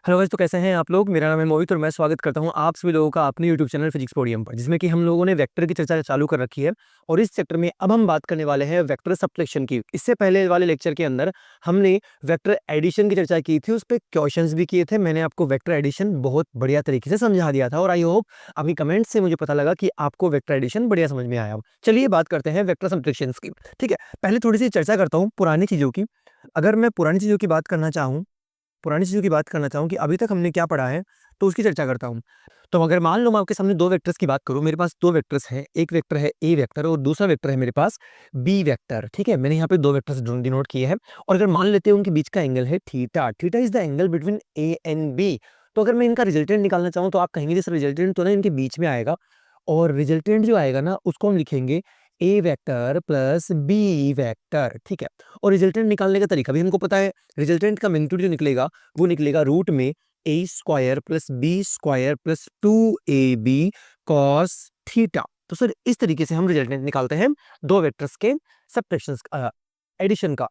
Hello guys, तो कैसे हैं आप लोग। मेरा नाम है मोहित और मैं स्वागत करता हूं आप सभी लोगों का अपने यूट्यूब चैनल फिजिक्स पोडियम पर, जिसमें कि हम लोगों ने वेक्टर की चर्चा चालू कर रखी है। और इस चैप्टर में अब हम बात करने वाले हैं वेक्टर सब्ट्रैक्शन की। इससे पहले वाले लेक्चर के अंदर हमने वेक्टर एडिशन की चर्चा की थी, उस पर क्वेश्चंस भी किए थे। मैंने आपको वेक्टर एडिशन बहुत बढ़िया तरीके से समझा दिया था और आई होप अभी कमेंट से मुझे पता लगा कि आपको वेक्टर एडिशन बढ़िया समझ में आया। चलिए बात करते हैं वेक्टर सब्ट्रैक्शन की। ठीक है, पहले थोड़ी सी चर्चा करता हूँ पुरानी चीजों की। अगर मैं पुरानी चीज़ों की बात करना चाहूँ कि अभी तक हमने क्या पढ़ा है, तो उसकी चर्चा करता हूँ। तो अगर मान लो मैं आपके सामने 2 वेक्टर्स की बात करूँ, मेरे पास 2 वेक्टर्स हैं, एक वेक्टर है ए वेक्टर और दूसरा वेक्टर है मेरे पास बी वेक्टर। ठीक है, मैंने यहाँ पे 2 वेक्टर्स डिनोट किए हैं। और अगर मान लेते हैं उनके बीच का एंगल है theta, theta is the angle between A and B. तो अगर मैं इनका रिजल्टेंट निकालना चाहूँ तो आप कहेंगे जैसे रिजल्टेंट तो ना इनके बीच में आएगा, और रिजल्टेंट जो आएगा ना उसको हम लिखेंगे ए वेक्टर प्लस बी वेक्टर। ठीक है, और रिजल्टेंट निकालने का तरीका भी हमको पता है। रिजल्टेंट का मैग्नीट्यूड जो निकलेगा वो निकलेगा रूट में a square plus b square plus 2ab cos theta. तो सर इस तरीके से हम रिजल्टेंट निकालते हैं 2 वेक्टर्स के सबट्रैक्शंस एडिशन का।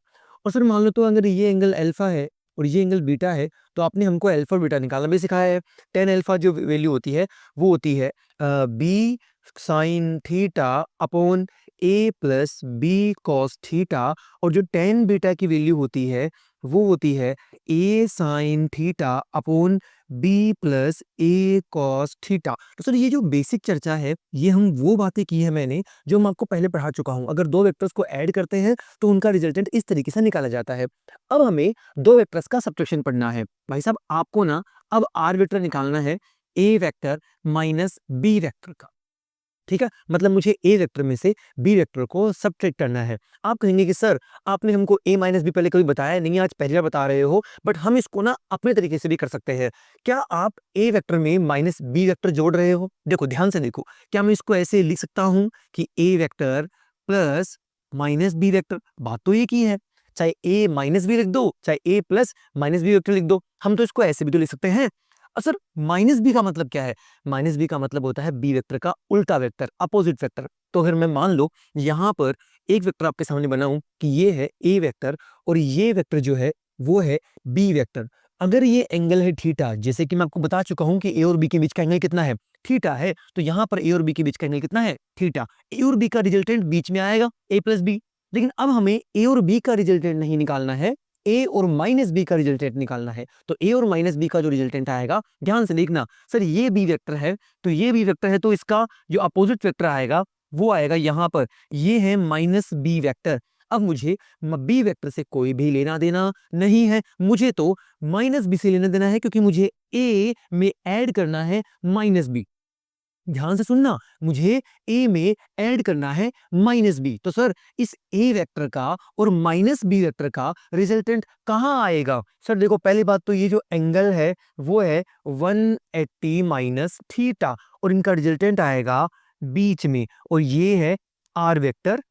और सर मान लो तो अगर ये एंगल अल्फा है और ये एंगल बीटा है, तो आपने हमको अल्फा और बीटा निकालना भी सिखाया है। टेन अल्फा जो वैल्यू होती है वो होती है B sine theta upon a plus b cos theta, और जो टेन बीटा की वैल्यू होती है वो होती है a sine theta upon b plus a cos theta. तो सर ये जो बेसिक चर्चा है ये हम वो बातें की है मैंने जो मैं आपको पहले पढ़ा चुका हूं। अगर 2 वेक्टर्स को ऐड करते हैं तो उनका रिजल्टेंट इस तरीके से निकाला जाता है। अब हमें 2 वेक्टर्स का सब्ट्रैक्शन पढ़ना है। भाई साहब आपको ना अब आर वेक्टर निकालना है a vector minus B vector का। ठीक है, मतलब मुझे ए वेक्टर में से बी वेक्टर को सब्ट्रैक्ट करना है। आप कहेंगे कि सर आपने हमको ए माइनस बी पहले कभी बताया नहीं, आज पहली बार बता रहे हो। बट हम इसको ना अपने तरीके से भी कर सकते हैं। क्या आप ए वेक्टर में माइनस बी वेक्टर जोड़ रहे हो? देखो ध्यान से देखो, क्या मैं इसको ऐसे लिख सकता हूं कि a vector plus minus B vector? बात तो एक ही है, चाहे ए माइनस बी लिख दो चाहे ए प्लस माइनस बी वेक्टर लिख दो, हम तो इसको ऐसे भी तो लिख सकते हैं। सर माइनस बी का मतलब क्या है? माइनस बी का मतलब होता है बी वेक्टर का उल्टा वेक्टर, अपोजिट वेक्टर। तो अगर मैं मान लो यहाँ पर एक वेक्टर आपके सामने बनाऊं कि ये है ए वेक्टर और ये वेक्टर जो है वो है बी वेक्टर। अगर ये एंगल है थीटा, जैसे कि मैं आपको बता चुका हूं कि ए और बी के बीच का एंगल कितना है? थीटा है। तो यहाँ पर ए और बी के बीच का एंगल कितना है? थीटा। ए और बी का रिजल्टेंट बीच में आएगा ए प्लस बी। लेकिन अब हमें ए और बी का रिजल्टेंट नहीं निकालना है, ए और माइनस बी का रिजल्टेंट निकालना है। तो ए और माइनस बी का जो रिजल्टेंट आएगा, ध्यान से देखना सर, ये बी वेक्टर है तो ये बी वेक्टर है, तो इसका जो अपोजिट वेक्टर आएगा वो आएगा यहाँ पर, ये है माइनस बी वेक्टर। अब मुझे बी वेक्टर से कोई भी लेना देना नहीं है, मुझे तो माइनस बी से लेना देना है, क्योंकि मुझे ए में ऐड करना है माइनस बी। ध्यान से सुनना, मुझे ए में ऐड करना है माइनस बी। तो सर इस ए वेक्टर का और माइनस बी वेक्टर का रिजल्टेंट कहाँ आएगा? सर देखो, पहली बात तो ये जो एंगल है वो है 180 माइनस थीटा, और इनका रिजल्टेंट आएगा बीच में, और ये है आर वेक्टर।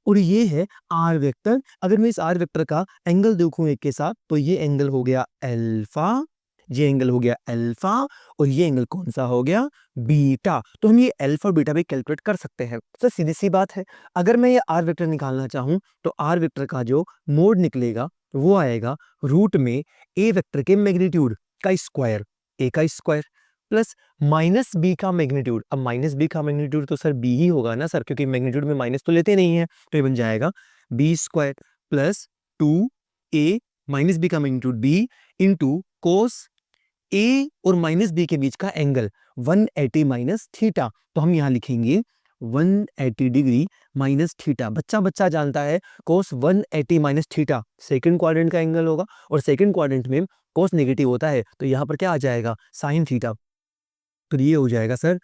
और ये है आर वेक्टर। अगर मैं इस आर वेक्टर का एंगल देखूं एक के साथ, तो ये एंगल हो गया अल्फा, ये एंगल हो गया अल्फा, और ये एंगल कौन सा हो गया? बीटा। तो हम ये अल्फा और बीटा भी कैलकुलेट कर सकते हैं। तो सीधी सी बात है, अगर मैं ये आर वेक्टर निकालना चाहूं तो आर वेक्टर का जो मोड निकलेगा वो आएगा रूट में ए वेक्टर के मैग्नीट्यूड का स्क्वायर, ए का स्क्वायर प्लस माइनस बी का मैग्नीट्यूड। अब माइनस बी का मैग्नीट्यूड तो सर बी ही होगा ना सर, क्योंकि मैग्नीट्यूड में माइनस तो लेते नहीं है। तो ये बन जाएगा B square plus 2a minus B का magnitude B into cos A और माइनस बी के बीच का एंगल 180 माइनस थीटा। तो हम यहाँ लिखेंगे 180 डिग्री माइनस थीटा। बच्चा बच्चा जानता है कोस 180 माइनस थीटा सेकंड क्वाड्रेंट का एंगल होगा, और सेकंड क्वाड्रेंट में कोस नेगेटिव होता है, तो यहाँ पर क्या आ जाएगा? Sine theta. तो ये हो जाएगा सर,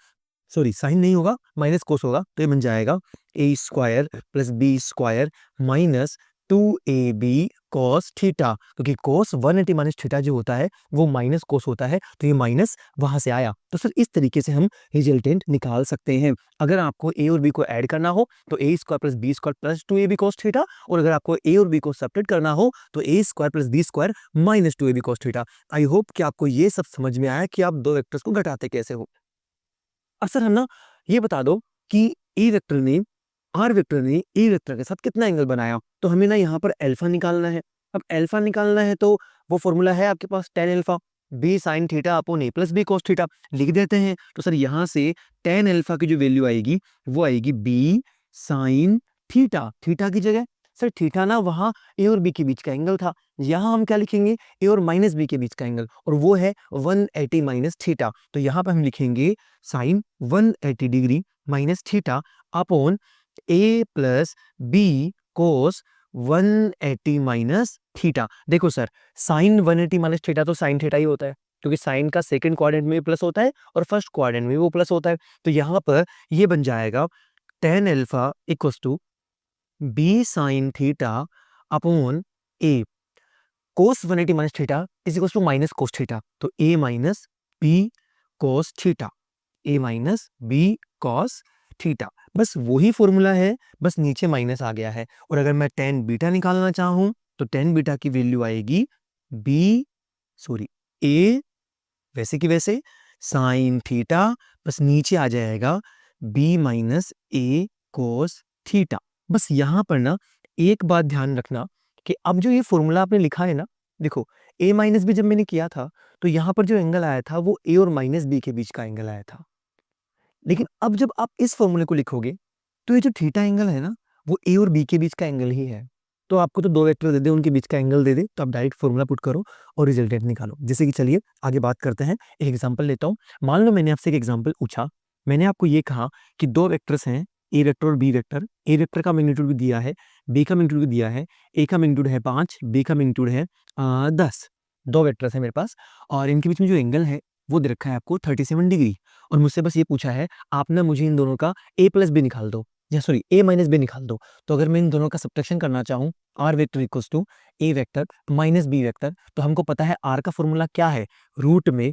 सॉरी साइन नहीं होगा, माइनस कोस होगा, तो ये बन जाएगा a square plus b square minus 2ab cos theta, क्योंकि कोस 180 माइनस थीटा जो होता है वो माइनस कोस होता है, तो ये माइनस वहां से आया। तो सर इस तरीके से हम रिजल्टेंट निकाल सकते हैं। अगर आपको ए और बी को ऐड करना हो तो a square plus b square plus 2ab cos theta, और अगर आपको ए और बी को सब्ट्रैक्ट करना हो तो a square plus b square minus 2ab cos theta. I hope कि आपको ये सब समझ में आया कि आप 2 वेक्टर्स को घटाते कैसे हो। अक्सर हम ना ये बता दो कि ए वेक्टर ने आर वेक्टर ने ए वेक्टर के साथ कितना एंगल बनाया, तो हमें ना यहाँ पर अल्फा निकालना है। अब अल्फा निकालना है तो वो फॉर्मूला है आपके पास tan alpha b sine theta upon a plus b cos theta, लिख देते हैं। तो सर यहाँ से tan अल्फा की जो वैल्यू आएगी वो आएगी बी साइन थीटा, थीटा की जगह सर थीटा ना वहाँ ए और बी के बीच का एंगल था, यहाँ हम क्या लिखेंगे ए और माइनस बी के बीच का एंगल, और वो है 180 माइनस थीटा। तो यहाँ पर हम लिखेंगे sine 180 degree minus theta upon a plus b cos 180 minus theta. देखो सर साइन 180 माइनस थीटा तो साइन थीटा ही होता है, क्योंकि साइन का सेकंड क्वाड्रेंट में भी प्लस होता है और फर्स्ट क्वाड्रेंट में भी वो प्लस होता है। तो यहाँ पर ये बन जाएगा tan alpha equals to B sine theta upon A cos 180 minus theta is equals to minus cos theta, तो A minus B cos theta, A minus B cos theta, बस वही फॉर्मूला है, बस नीचे माइनस आ गया है। और अगर मैं tan बीटा निकालना चाहूं तो tan बीटा की वैल्यू आएगी ए वैसे की वैसे साइन थीटा, बस नीचे आ जाएगा बी माइनस ए कोस थीटा। बस यहां पर ना एक बात ध्यान रखना कि अब जो ये फॉर्मूला आपने लिखा है ना, देखो ए माइनस बी जब मैंने किया था तो यहां पर जो एंगल आया था वो ए और माइनस बी के बीच का एंगल आया था, लेकिन अब जब आप इस फॉर्मूले को लिखोगे तो ये जो थीटा एंगल है ना वो ए और बी के बीच का एंगल ही है। तो आपको तो दो वेक्टर दे दे, उनके बीच का एंगल दे दे, तो आप डायरेक्ट फॉर्मूला पुट करो और रिजल्टेंट निकालो। जैसे कि चलिए आगे बात करते हैं, एक एग्जांपल लेता हूं। मान लो मैंने आपसे एक एग्जांपल पूछा, मैंने आपको ये कहा कि दो वेक्टर्स हैं ए वेक्टर और बी वेक्टर, ए वेक्टर का मैग्नीट्यूड भी दिया है, बी का मैग्नीट्यूड भी दिया है, ए का मैग्नीट्यूड है 5, बी का मैग्नीट्यूड है 10, दो वेक्टर्स है मेरे पास, और इनके बीच में जो एंगल है वो दे रखा है आपको 37 डिग्री, और मुझसे बस ये पूछा है आप ना मुझे इन दोनों का ए प्लस बी निकाल दो, या सॉरी ए माइनस बी निकाल दो। तो अगर मैं इन दोनों का सब्ट्रैक्शन करना चाहूँ R vector equals to A vector minus B vector, तो हमको पता है आर का फॉर्मूला क्या है, रूट में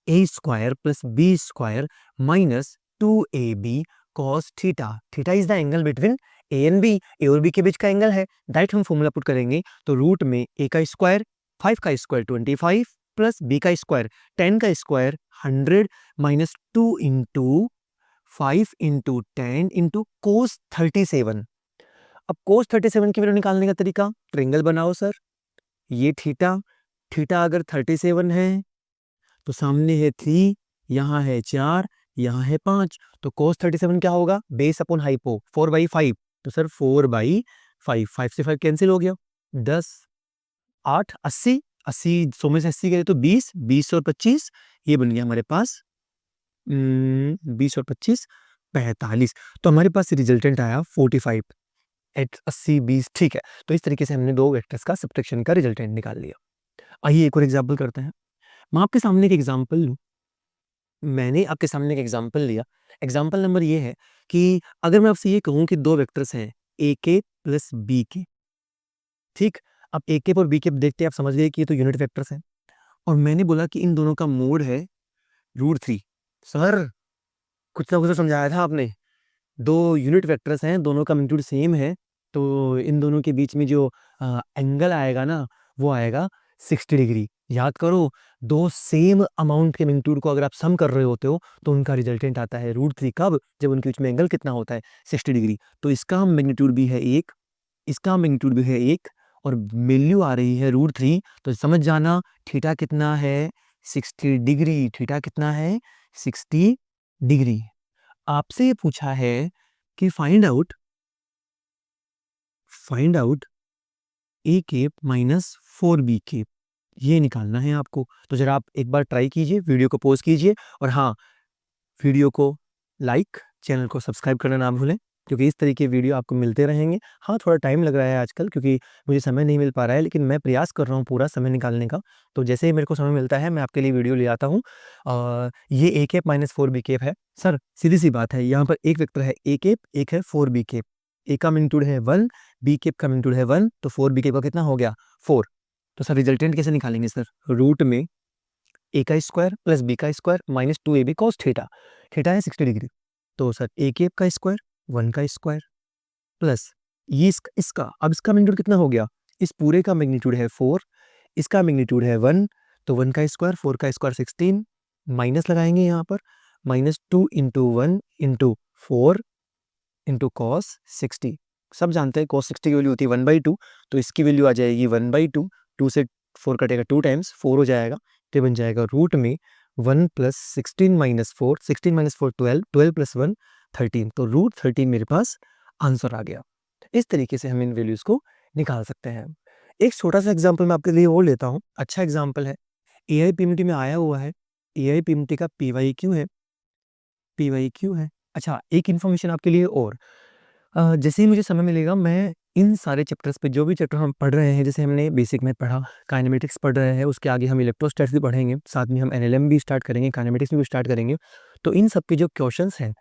a square plus b square minus 2ab cos theta, theta is the angle between A and b, a और बी के बीच का एंगल है। डायरेक्ट हम फॉर्मूला पुट करेंगे तो रूट में ए का स्क्वायर 5 का स्क्वायर 25 प्लस बी का स्क्वायर 10 का square 100 minus 2 into 5 into 10 into cos 37। अब कोस 37 की वैल्यू निकालने का तरीका, ट्रायंगल बनाओ सर, ये थीटा, थीटा अगर 37 है तो सामने है 3, यहाँ है 4, यहाँ है 5, तो cos 37 क्या होगा, बेस अपॉन हाइपो 4/5, तो सर 4/5, 5 से 5 कैंसिल हो गया, 10 8 80, 80 100 में से 80 गए तो 20, 20 और 25, ये बन गया हमारे पास 20 और 25 45, तो हमारे पास रिजल्टेंट आया 45 एट 80 20, ठीक है। तो इस तरीके से हमने दो वेक्टर्स का सब्ट्रैक्शन का रिजल्टेंट निकाल लिया। आइए एक और एग्जाम्पल करते हैं। मैं आपके सामने एक एग्जाम्पल लूँ, मैंने आपके सामने एक एग्जाम्पल लिया। एग्जाम्पल नंबर ये है कि अगर मैं आपसे ये कहूँ कि दो वेक्टर्स हैं ए के प्लस बी के, ठीक, अब ए के और बी के देखते हैं, आप समझ गए कि ये तो यूनिट वेक्टर्स हैं, और मैंने बोला कि इन दोनों का मोड है √3। सर कुछ ना कुछ तो समझाया था आपने, दो यूनिट वेक्टर्स हैं, दोनों का मैग्नीट्यूड सेम है, तो इन दोनों के बीच में जो एंगल आएगा ना वो आएगा 60 डिग्री। याद करो, दो सेम अमाउंट के मैग्नीट्यूड को अगर आप सम कर रहे होते हो तो उनका रिजल्टेंट आता है √3, कब, जब उनके बीच में एंगल कितना होता है 60 डिग्री। तो इसका मैग्नीट्यूड भी है 1, इसका मैग्नीट्यूड भी है 1, और वैल्यू आ रही है √3, तो समझ जाना थीटा कितना है 60 डिग्री, थीटा कितना है 60 डिग्री। आपसे ये पूछा है कि फाइंड आउट ए केप माइनस 4b केप, ये निकालना है आपको। तो जरा आप एक बार ट्राई कीजिए, वीडियो को पॉज कीजिए, और हाँ, वीडियो को लाइक, चैनल को सब्सक्राइब करना ना भूलें, क्योंकि इस तरीके के वीडियो आपको मिलते रहेंगे। हाँ, थोड़ा टाइम लग रहा है आजकल क्योंकि मुझे समय नहीं मिल पा रहा है, लेकिन मैं प्रयास कर रहा हूँ पूरा समय निकालने का। तो जैसे ही मेरे को समय मिलता है मैं आपके लिए वीडियो ले आता हूँ। ये ए केप माइनस 4b केप है। सर सीधी सी बात है, यहाँ पर एक वेक्टर है ए केप, एक है 4b केप, ए का मैग्नीट्यूड है 1, बी केप का मैग्नीट्यूड है 1, तो 4b केप का कितना हो गया 4। तो सर रिजल्टेंट कैसे निकालेंगे सर, रूट में ए का स्क्वायर प्लस बी का square minus 2ab cos theta, theta है 60 डिग्री, तो सर ए केप का स्क्वायर 1 का स्क्वायर प्लस ये इसका अब इसका मैग्नीट्यूड कितना हो गया, इस पूरे का मैग्नीट्यूड है 4, इसका मैग्नीट्यूड है 1, तो 1 का स्क्वायर 4 का स्क्वायर 16, माइनस लगाएंगे यहाँ पर, minus 2 into 1 into 4 into cos 60। सब जानते हैं cos 60 की वैल्यू होती है 1/2, तो इसकी वैल्यू आ जाएगी 1/2। 2 से 4 कटेगा 2 टाइम्स, 4 हो जाएगा, तो बन जाएगा रूट में 1 + 16 - 4, 16 - 4 12, 12 + 1 13, तो रूट 13 मेरे पास आंसर आ गया। इस तरीके से हम इन वैल्यूज को निकाल सकते हैं। एक छोटा सा एग्जांपल मैं आपके लिए और लेता हूँ, अच्छा एग्जांपल है। एआईपीएमटी में आया हुआ है, एआईपीएमटी का पीवाईक्यू है, पीवाईक्यू है। अच्छा, एक इन्फॉर्मेशन आपके लिए और, जैसे ही मुझे समय मिलेगा मैं इन सारे चैप्टर्स पे, जो भी चैप्टर हम पढ़ रहे हैं, जैसे हमने बेसिक मैथ पढ़ा, काइनेमेटिक्स पढ़ रहे हैं, उसके आगे हम इलेक्ट्रोस्टैटिक्स भी पढ़ेंगे, साथ में हम एनएलएम भी स्टार्ट करेंगे, काइनेमेटिक्स भी स्टार्ट करेंगे। तो इन सब के जो क्वेश्चंस हैं,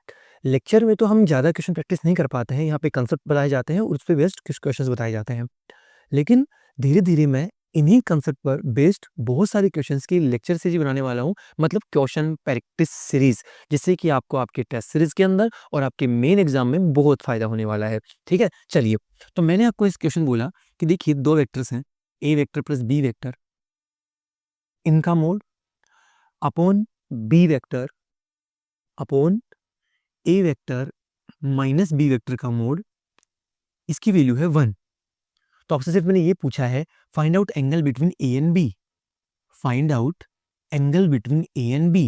लेक्चर में तो हम ज़्यादा क्वेश्चन प्रैक्टिस नहीं कर पाते हैं, यहाँ पे कंसेप्ट बताए जाते हैं और उस पे बेस्ड कुछ क्वेश्चंस बताए जाते हैं। लेकिन धीरे-धीरे मैं इन्हीं कंसेप्ट पर बेस्ड बहुत सारे क्वेश्चंस की लेक्चर सीरीज बनाने वाला हूँ, मतलब क्वेश्चन प्रैक्टिस सीरीज, जिससे कि आपको आपके टेस्ट सीरीज के अंदर और आपके मेन एग्जाम में बहुत फायदा होने वाला है। ठीक है, चलिए, तो मैंने आपको इस क्वेश्चन बोला कि देखिए 2 वेक्टर्स हैं, a vector plus b vector, इनका mod upon b vector upon a vector minus B vector का मोड, इसकी वैल्यू है 1। तो आपसे सिर्फ मैंने ये पूछा है, find out angle between A and b, find out angle between A and b,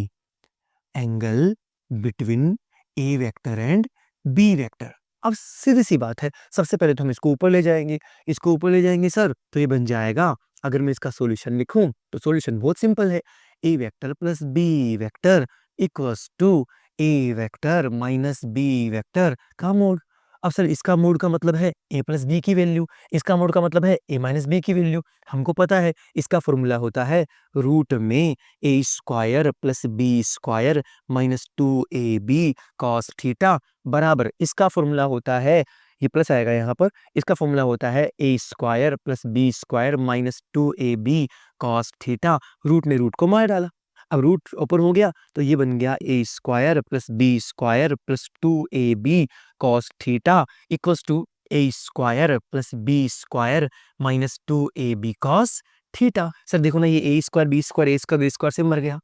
angle between a vector and b vector. अब सीधी सी बात है, सबसे पहले तो हम इसको ऊपर ले जाएंगे, इसको ऊपर ले जाएंगे सर, तो ये बन जाएगा, अगर मैं इसका सॉल्यूशन लिखूं तो सॉल्यूशन बहुत सिंपल है, a vector plus b vector equals to A vector minus B vector का मोड। अब सर इसका मोड का मतलब है ए प्लस बी की वैल्यू, इसका मोड का मतलब है ए माइनस बी की वैल्यू। हमको पता है इसका फॉर्मूला होता है रूट में a square plus b square minus 2ab cos theta बराबर, इसका फॉर्मूला होता है, ये प्लस आएगा यहाँ पर, इसका फॉर्मूला होता है a square plus b square minus 2ab cos theta. Root में रूट को मार डाला, अब रूट ओपन हो गया, तो ये बन गया a square plus b square plus 2ab cos theta equals to a square plus b square minus 2ab cos theta. Sir देखो ना, ये a square b square, a square b square से मर गया,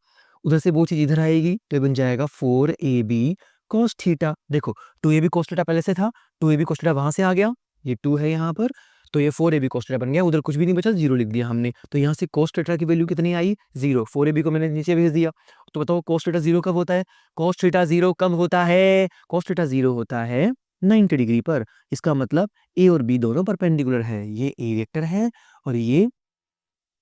उधर से वो चीज इधर आएगी, तो ये बन जाएगा 4ab cos थीटा। देखो 2ab cos थीटा पहले से था, 2ab cos थीटा वहां से आ गया, ये 2 है यहाँ पर, तो ये 4ab cos थीटा बन गया, उधर कुछ भी नहीं बचा, 0 लिख दिया हमने, तो यहाँ से cos थीटा की वैल्यू कितनी आई, 0। 4ab को मैंने नीचे भेज दिया, तो बताओ cos थीटा 0 कब होता है, cos थीटा 0 कब होता है, cos थीटा 0 होता है 90 डिग्री पर। इसका मतलब ए और बी दोनों परपेंडिकुलर है, ये ए वेक्टर है और ये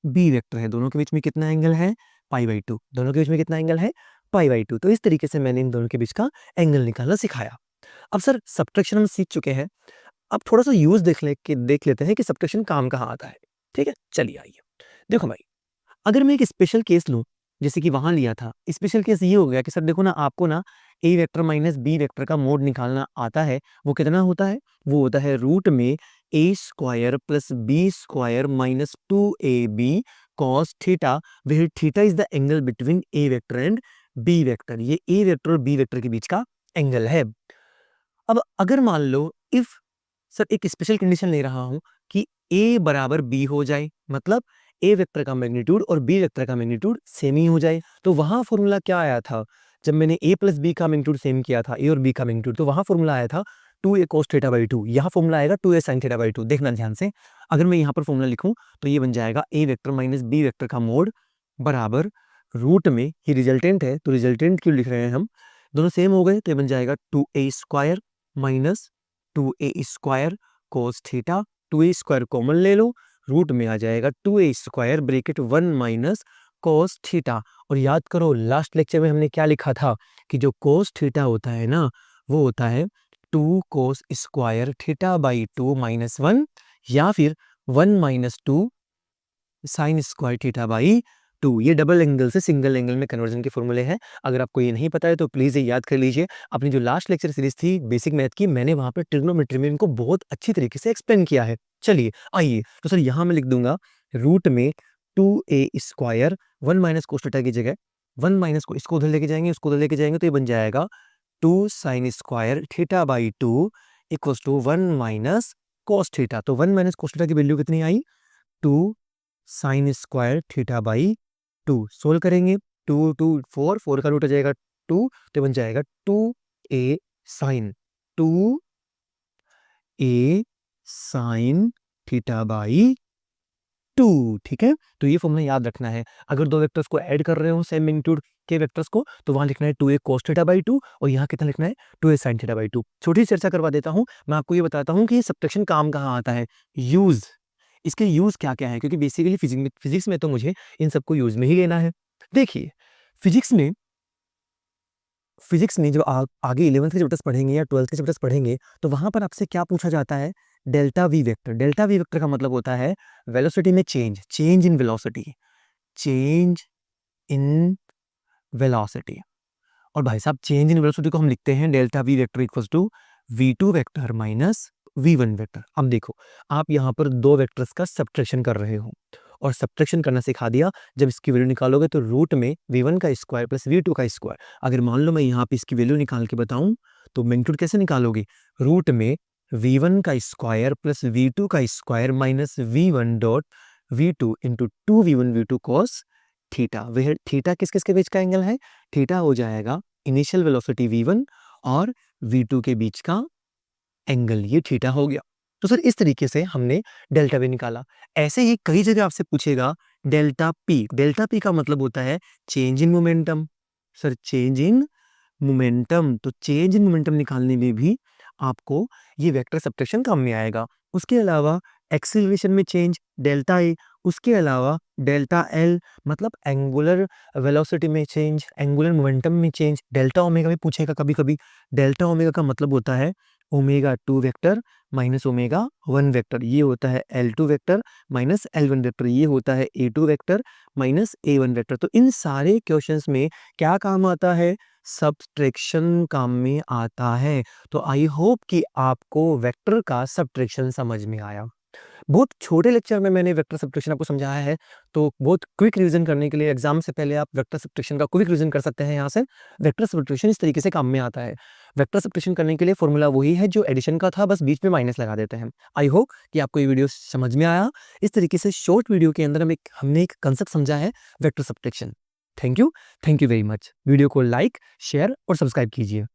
बी वेक्टर है, दोनों के बीच में कितना एंगल है, π/2, दोनों के बीच में कितना एंगल है, π/2। तो इस तरीके से मैंने इन दोनों के बीच का एंगल निकालना सिखाया। अब सर सब्ट्रैक्शन हम सीख चुके हैं, अब थोड़ा सा यूज देख लेते हैं कि सब्ट्रैक्शन काम कहाँ आता है। ठीक है, चलिए आइए, देखो भाई, अगर मैं एक स्पेशल केस लूं, जैसे कि वहां लिया था, स्पेशल केस ये हो गया कि सर देखो ना, आपको ना ए वेक्टर माइनस बी वेक्टर का मोड निकालना आता है, वो कितना होता है, वो होता है रूट में a square plus b square minus 2ab cos theta, where theta is the angle between a vector and b vector. ये ए वेक्टर और बी वेक्टर के बीच का एंगल है। अब अगर मान लो इफ, सर एक स्पेशल कंडीशन ले रहा हूं कि a बराबर b हो जाए, मतलब a वेक्टर का मैग्नीट्यूड और b वेक्टर का मैग्नीट्यूड सेम ही हो जाए, तो वहां फॉर्मूला क्या आया था, जब मैंने a प्लस b का मैग्नीट्यूड सेम किया था, a और b का मैग्नीट्यूड, तो वहां फॉर्मूला आया था 2a cos थीटा बाई 2, यहाँ फॉर्मूला आएगा 2a sin थीटा बाई 2। देखना ध्यान से, अगर मैं यहाँ पर फॉर्मूला लिखूं तो ये बन जाएगा a vector minus b vector का मोड बराबर रूट में, ये रिजल्टेंट है तो रिजल्टेंट क्यों लिख रहे हैं हम, दोनों सेम हो गए, तो ये बन जाएगा 2a square minus 2a square cos theta, 2a square common ले लो, रूट में आ जाएगा 2a square bracket 1 minus cos theta. और याद करो लास्ट लेक्चर में हमने क्या लिखा था कि जो cos थीटा होता है ना, वो होता है 2 cos square theta by 2 minus 1, या फिर 1 minus 2 sine square theta by 2। ये डबल एंगल से सिंगल एंगल में कन्वर्जन के फॉर्मूले हैं। अगर आपको ये नहीं पता है तो प्लीज ये याद कर लीजिए, अपनी जो लास्ट लेक्चर सीरीज थी बेसिक मैथ की, मैंने वहां पर ट्रिग्नोमेट्री में इनको बहुत अच्छी तरीके से एक्सप्लेन किया है। चलिए आइए, तो सर यहाँ मैं लिख दूंगा रूट में 2a square 1 minus cos theta की जगह 1 माइनस को इसको उधर लेके जाएंगे, उसको उधर लेके जाएंगे, तो ये बन जाएगा 2 sine square theta by 2 equals to 1 minus cos theta. तो 1 माइनस कोस थीटा की वैल्यू कितनी आई, 2 sine square theta by 2। Solve करेंगे, 2 2 4 का रूट आ जाएगा 2, तो बन जाएगा 2a sine 2 A sine theta by 2, ठीक है। तो ये फॉर्मूला याद रखना है। अगर दो वेक्टर्स को ऐड कर रहे हो सेम मैग्नीट्यूड के वेक्टर्स को, तो वहां लिखना है 2a cos थीटा बाई 2 और यहाँ कितना लिखना है 2a sin थीटा बाई 2। छोटी सी चर्चा करवा देता हूँ। मैं आपको ये बताता हूँ कि ये सब्ट्रैक्शन काम कहाँ आता है, यूज, इसके यूज क्या क्या है, क्योंकि बेसिकली फिजिक्स में तो मुझे इन सबको यूज में ही लेना है। देखिए फिजिक्स में जब आप आगे 11th के चैप्टर्स पढ़ेंगे या 12th के चैप्टर्स पढ़ेंगे, तो वहां पर आपसे क्या पूछा जाता है, delta V vector. Delta V vector का मतलब होता है वेलोसिटी में change in velocity, change in velocity. और भाई साहब चेंज इन वेलोसिटी को हम लिखते हैं delta V vector equals to v2 vector minus v1 vector. अब देखो आप यहाँ पर दो वेक्टर्स का सब्ट्रैक्शन कर रहे हो और सब्ट्रैक्शन करना सिखा दिया। जब इसकी वैल्यू निकालोगे तो रूट में v1 का स्क्वायर प्लस v2 का स्क्वायर। अगर मान लो मैं यहाँ पे इसकी वैल्यू निकाल के बताऊं तो मैग्नीट्यूड कैसे निकालोगे, रूट में v1 का स्क्वायर प्लस v2 का square minus v1 dot v2 into 2v1 v2 cos theta. वह थीटा किस किस के बीच का एंगल है, थीटा हो जाएगा इनिशियल वेलोसिटी v1 और v2 के बीच का एंगल, ये थीटा हो गया। तो सर इस तरीके से हमने डेल्टा वी निकाला। ऐसे ही कई जगह आपसे पूछेगा डेल्टा पी का मतलब होता है change in momentum. Sir change in momentum, तो चेंज इन मोमेंटम निकालने में भी आपको ये वेक्टर सब्ट्रैक्शन काम में आएगा। उसके अलावा एक्सीलरेशन में चेंज डेल्टा ए, उसके अलावा डेल्टा एल मतलब एंगुलर वेलोसिटी में चेंज, एंगुलर मोमेंटम में चेंज, डेल्टा ओमेगा भी पूछेगा कभी कभी। डेल्टा ओमेगा का मतलब होता है omega 2 vector minus omega 1 vector, ये होता है L2 vector minus L1 vector, ये होता है A2 vector minus A1 vector. तो इन सारे क्वेश्चंस में क्या काम आता है, सब्ट्रैक्शन काम में आता है। तो आई होप कि आपको वेक्टर का सब्ट्रैक्शन समझ में आया। बहुत छोटे लेक्चर में मैंने वेक्टर सब्ट्रैक्शन आपको समझाया है, तो बहुत क्विक रिवीजन करने के लिए एग्जाम से पहले आप वेक्टर सब्ट्रैक्शन का क्विक रिवीजन कर सकते हैं यहाँ से। वेक्टर सब्ट्रैक्शन इस तरीके से काम में आता है। वेक्टर सब्ट्रैक्शन करने के लिए फॉर्मूला वही है जो एडिशन का था, बस बीच में माइनस लगा देते हैं। आई होप कि आपको ये वीडियो समझ में आया। इस तरीके से शॉर्ट वीडियो के अंदर हमने एक कंसेप्ट समझा है vector subtraction. Thank you very much. Video को लाइक, शेयर और सब्सक्राइब कीजिए।